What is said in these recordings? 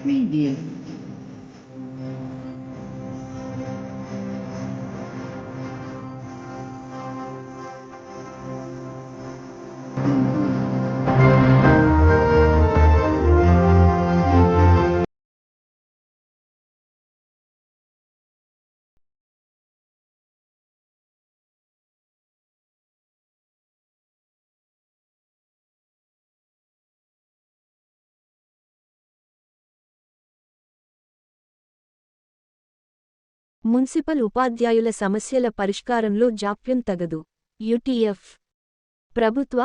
Media. Municipal ఉపాధ్యాయుల సమస్యల పరిష్కారంలో జాప్యం తగదు. యుటిఎఫ్ ప్రభుత్వ,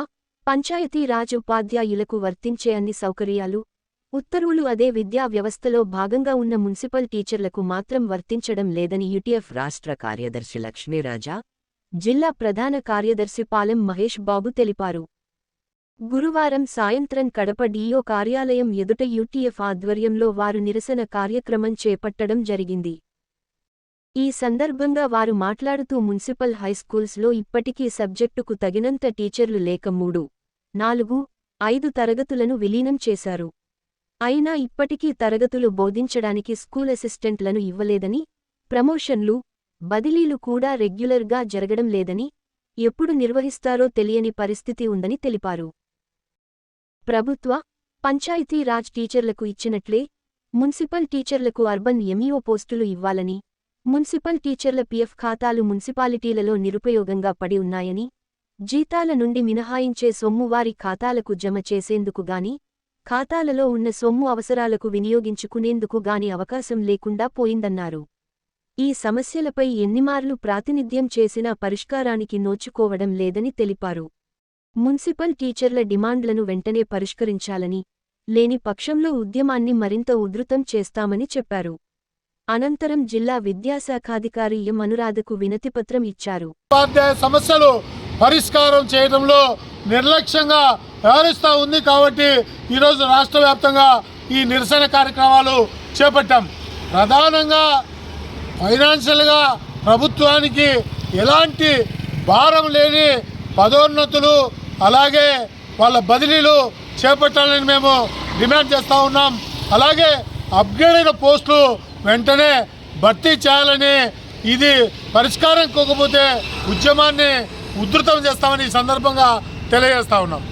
పంచాయతీరాజ్ ఉపాధ్యాయులకు వర్తించే అన్ని సౌకర్యాలు, ఉత్తర్వులు అదే విద్యా వ్యవస్థలో భాగంగా ఉన్న మున్సిపల్ టీచర్లకు మాత్రం వర్తించడం లేదని యుటిఎఫ్ రాష్ట్ర కార్యదర్శి లక్ష్మీరాజా, జిల్లా ప్రధాన కార్యదర్శి పాలెం మహేష్ బాబు తెలిపారు. గురువారం సాయంత్రం కడప డిఓ కార్యాలయం ఎదుట యుటిఎఫ్ ఆధ్వర్యంలో వారు నిరసన కార్యక్రమం చేపట్టడం జరిగింది. ఈ సందర్భంగా వారు మాట్లాడుతూ మున్సిపల్ హైస్కూల్స్లో ఇప్పటికీ సబ్జెక్టుకు తగినంత టీచర్లు లేక 3, 4, 5 తరగతులను విలీనం చేశారు. అయినా ఇప్పటికీ తరగతులు బోధించడానికి స్కూల్ అసిస్టెంట్లను ఇవ్వలేదని, ప్రమోషన్లు, బదిలీలు కూడా రెగ్యులర్గా జరగడం లేదని, ఎప్పుడు నిర్వహిస్తారో తెలియని పరిస్థితి ఉందని తెలిపారు. ప్రభుత్వ, పంచాయతీరాజ్ టీచర్లకు ఇచ్చినట్లే మున్సిపల్ టీచర్లకు అర్బన్ ఎంఈఓ పోస్టులు ఇవ్వాలని, మున్సిపల్ టీచర్ల పిఎఫ్ ఖాతాలు మున్సిపాలిటీలలో నిరుపయోగంగా పడి ఉన్నాయని, జీతాల నుండి మినహాయించే సొమ్ము వారి ఖాతాలకు జమ చేసేందుకు గాని, ఖాతాలలో ఉన్న సొమ్ము అవసరాలకు వినియోగించుకునేందుకు గాని అవకాశం లేకుండా పోయిందన్నారు. ఈ సమస్యలపై ఎన్నిమార్లు ప్రాతినిధ్యం చేసినా పరిష్కారానికి నోచుకోవడం లేదని తెలిపారు. మున్సిపల్ టీచర్ల డిమాండ్లను వెంటనే పరిష్కరించాలని, లేని పక్షంలో ఉద్యమాన్ని మరింత ఉధృతం చేస్తామని చెప్పారు. అనంతరం జిల్లా విద్యాశాఖాధికారి ఎం అనురాధకు వినతిపత్రం ఇచ్చారు. ఉపాధ్యాయ సమస్యలు పరిష్కారం చేయడంలో నిర్లక్ష్యంగా వ్యవహరిస్తూ ఉంది కాబట్టి ఈరోజు రాష్ట్ర వ్యాప్తంగా ఈ నిరసన కార్యక్రమాలు చేపట్టాం. ప్రధానంగా ఫైనాన్షియల్గా ప్రభుత్వానికి ఎలాంటి భారం లేని పదోన్నతులు అలాగే వాళ్ళ బదిలీలు చేపట్టాలని మేము డిమాండ్ చేస్తూ ఉన్నాం. అలాగే అప్గ్రేడ్ అయిన పోస్టులు వెంటనే భర్తీ చేయాలని, ఇది పరిష్కారం కాకపోతే ఉద్యమాన్ని ఉధృతం చేస్తామని ఈ సందర్భంగా తెలియజేస్తా ఉన్నాం.